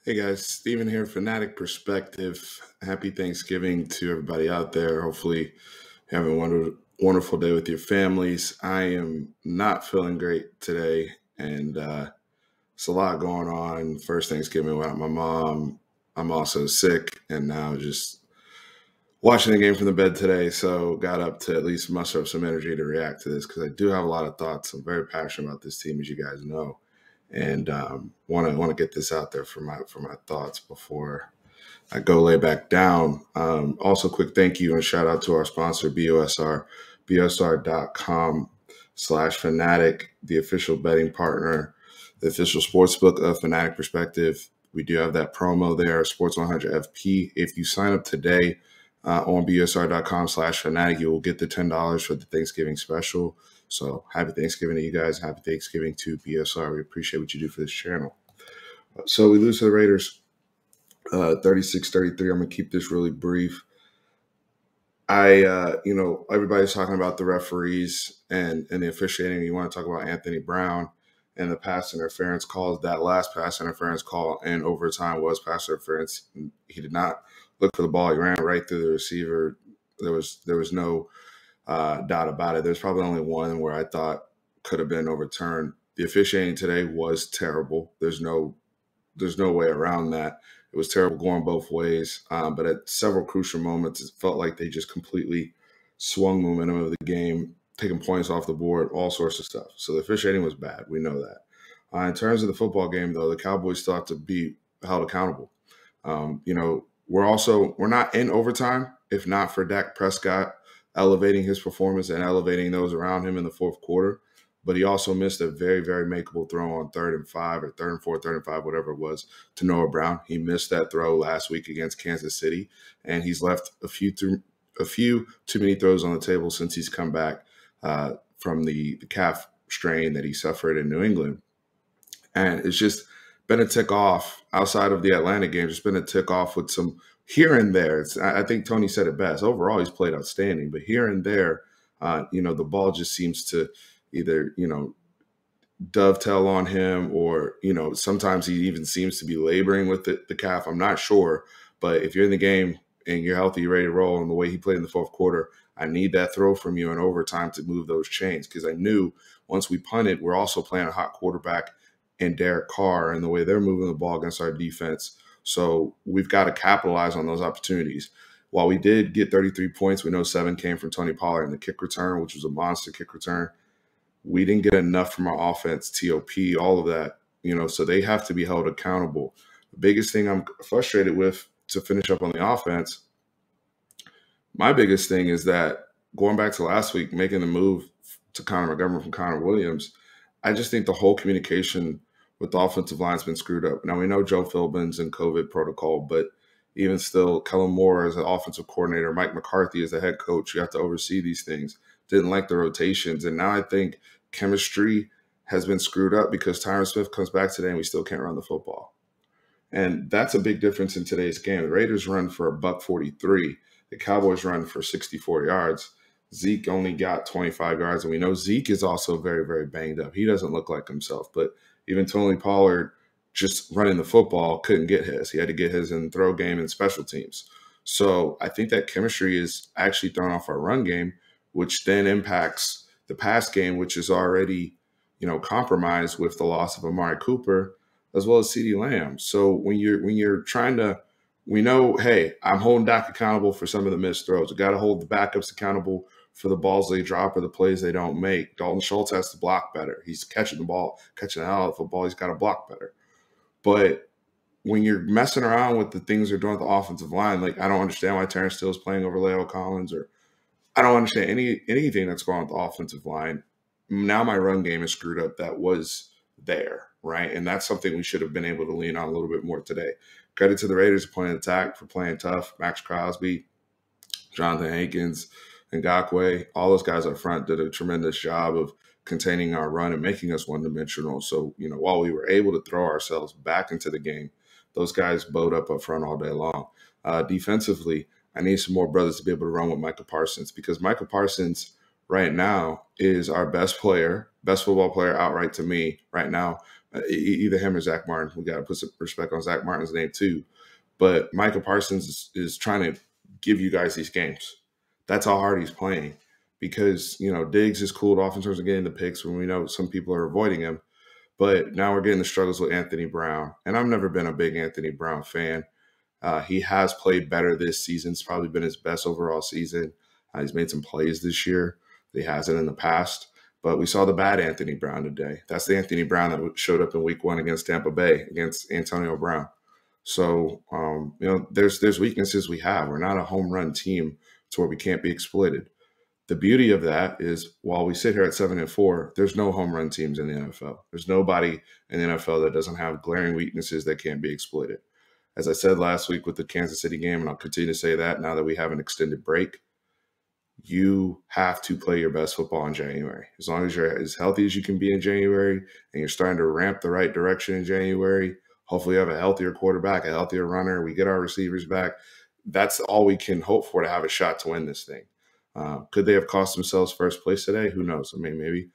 Hey guys, Steven here, Fanatic Perspective. Happy Thanksgiving to everybody out there. Hopefully, you're having a wonderful day with your families. I am not feeling great today, and it's a lot going on. First Thanksgiving without my mom. I'm also sick, and now just watching the game from the bed today. So, got up to at least muster up some energy to react to this because I do have a lot of thoughts. I'm very passionate about this team, as you guys know, and want to get this out there for my thoughts before I go lay back down. Also, quick thank you and shout out to our sponsor, BOSR, bosr.com/fanatic, the official betting partner, the official sportsbook of Fanatic Perspective. We do have that promo there, Sports 100 FP. If you sign up today on bosr.com/fanatic, you will get the $10 for the Thanksgiving special. So happy Thanksgiving to you guys. Happy Thanksgiving to BSR. We appreciate what you do for this channel. So we lose to the Raiders 36-33. I'm going to keep this really brief. Everybody's talking about the referees and the officiating. You want to talk about Anthony Brown and the pass interference calls. That last pass interference call in overtime was pass interference. He did not look for the ball. He ran right through the receiver. There was no doubt about it. There's probably only one where I thought could have been overturned. The officiating today was terrible. There's no way around that. It was terrible going both ways. But at several crucial moments, it felt like they just completely swung momentum of the game, taking points off the board, all sorts of stuff. So the officiating was bad. We know that. In terms of the football game, though, the Cowboys still have to be held accountable. We're not in overtime if not for Dak Prescott elevating his performance and elevating those around him in the fourth quarter. But he also missed a very, very makeable throw on 3rd and 5 or 3rd and 4, 3rd and 5, whatever it was, to Noah Brown. He missed that throw last week against Kansas City, and he's left a few too many throws on the table since he's come back from the calf strain that he suffered in New England. And it's just been a tick off outside of the Atlanta game. Just been a tick off with some here and there. I think Tony said it best. Overall, he's played outstanding, but here and there, the ball just seems to either, dovetail on him or, sometimes he even seems to be laboring with the calf. I'm not sure. But if you're in the game and you're healthy, you're ready to roll, and the way he played in the fourth quarter, I need that throw from you in overtime to move those chains, because I knew once we punted, we're also playing a hot quarterback in Derek Carr and the way they're moving the ball against our defense. So we've got to capitalize on those opportunities. While we did get 33 points, we know 7 came from Tony Pollard in the kick return, which was a monster kick return. We didn't get enough from our offense, TOP, all of that, so they have to be held accountable. The biggest thing I'm frustrated with, to finish up on the offense, my biggest thing is that going back to last week, making the move to Connor Montgomery from Connor Williams, I just think the whole communication with the offensive line has been screwed up. Now, we know Joe Philbin's in COVID protocol, but even still, Kellen Moore as an offensive coordinator, Mike McCarthy as the head coach, you have to oversee these things. Didn't like the rotations. And now I think chemistry has been screwed up because Tyron Smith comes back today and we still can't run the football. And that's a big difference in today's game. The Raiders run for $143. The Cowboys run for 64 yards. Zeke only got 25 yards. And we know Zeke is also very, very banged up. He doesn't look like himself. But even Tony Pollard, just running the football, couldn't get his. He had to get his in throw game and special teams. So I think that chemistry is actually thrown off our run game, which then impacts the pass game, which is already, compromised with the loss of Amari Cooper as well as CeeDee Lamb. So when you're trying to, we know, hey, I'm holding Dak accountable for some of the missed throws. I got to hold the backups accountable for the balls they drop or the plays they don't make. Dalton Schultz has to block better. He's catching the ball, catching the hell out of the football. He's got to block better. But when you're messing around with the things they're doing with the offensive line, like, I don't understand why Terrence Steele is playing over Leo Collins, or I don't understand anything that's going on with the offensive line. Now my run game is screwed up. That was there, right? And that's something we should have been able to lean on a little bit more today. Credit to the Raiders' point of attack for playing tough. Max Crosby, Jonathan Hankins, Ngakoue, all those guys up front did a tremendous job of containing our run and making us one-dimensional. So, while we were able to throw ourselves back into the game, those guys bowed up front all day long. Defensively, I need some more brothers to be able to run with Micah Parsons, because Micah Parsons right now is our best football player outright to me right now, either him or Zach Martin. We got to put some respect on Zach Martin's name too. But Micah Parsons is trying to give you guys these games. That's how hard he's playing because, Diggs is cooled off in terms of getting the picks when we know some people are avoiding him. But now we're getting the struggles with Anthony Brown. And I've never been a big Anthony Brown fan. He has played better this season. It's probably been his best overall season. He's made some plays this year that he hasn't in the past. But we saw the bad Anthony Brown today. That's the Anthony Brown that showed up in week 1 against Tampa Bay, against Antonio Brown. So, there's weaknesses we have. We're not a home run team to where we can't be exploited. The beauty of that is while we sit here at 7-4, there's no home run teams in the NFL. There's nobody in the NFL that doesn't have glaring weaknesses that can't be exploited. As I said last week with the Kansas City game, and I'll continue to say that now that we have an extended break, you have to play your best football in January. As long as you're as healthy as you can be in January and you're starting to ramp the right direction in January, hopefully you have a healthier quarterback, a healthier runner, we get our receivers back. That's all we can hope for to have a shot to win this thing. Could they have cost themselves first place today? Who knows? I mean, maybe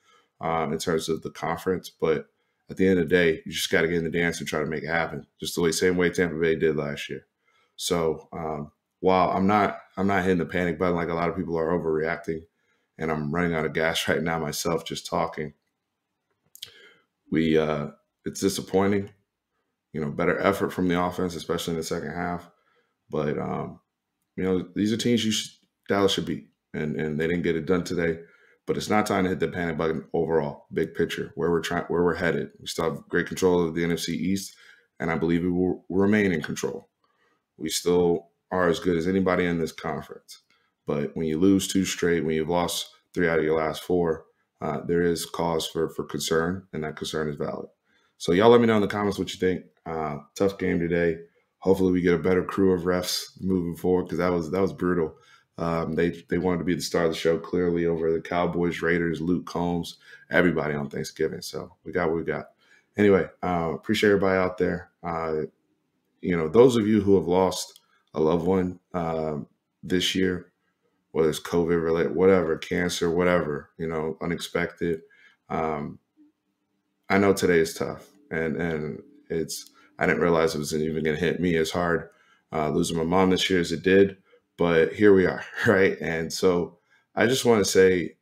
in terms of the conference. But at the end of the day, you just got to get in the dance and try to make it happen, just the same way Tampa Bay did last year. So while I'm not hitting the panic button like a lot of people are overreacting, and I'm running out of gas right now myself just talking, it's disappointing. Better effort from the offense, especially in the second half. But these are teams Dallas should beat. And they didn't get it done today. But it's not time to hit the panic button overall, big picture, where we're headed. We still have great control of the NFC East, and I believe we will remain in control. We still are as good as anybody in this conference. But when you lose 2 straight, when you've lost 3 out of your last 4, there is cause for concern, and that concern is valid. So y'all let me know in the comments what you think. Tough game today. Hopefully we get a better crew of refs moving forward because that was brutal. They wanted to be the star of the show clearly over the Cowboys, Raiders, Luke Combs, everybody on Thanksgiving. So we got what we got. Anyway, appreciate everybody out there. Those of you who have lost a loved one this year, whether it's COVID related, whatever, cancer, whatever, unexpected. I know today is tough, and I didn't realize it was even going to hit me as hard losing my mom this year as it did. But here we are, right? And so I just want to say,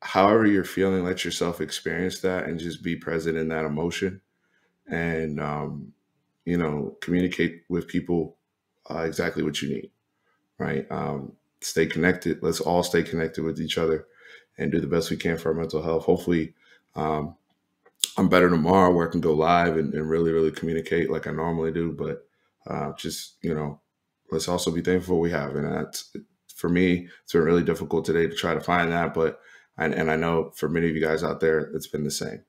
however you're feeling, let yourself experience that and just be present in that emotion and, communicate with people exactly what you need, right? Stay connected. Let's all stay connected with each other and do the best we can for our mental health. Hopefully, I'm better tomorrow where I can go live and really, really communicate like I normally do. But let's also be thankful for what we have. And that's, for me, it's been really difficult today to try to find that. But I know for many of you guys out there, it's been the same.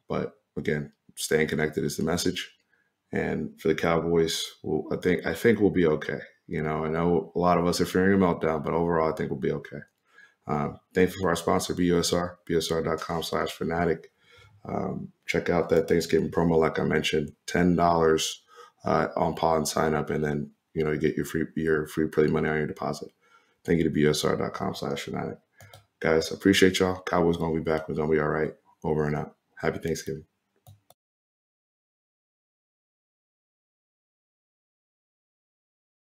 But again, staying connected is the message. And for the Cowboys, I think we'll be okay. I know a lot of us are fearing a meltdown, but overall, I think we'll be okay. Thankful for our sponsor, BUSR, busr.com/fanatic. Check out that Thanksgiving promo, like I mentioned, $10 on Pod sign up, and then you get your free play money on your deposit. Thank you to busr.com/fanatic. Guys, appreciate y'all. Cowboys gonna be back. We're gonna be all right. Over and out. Happy Thanksgiving.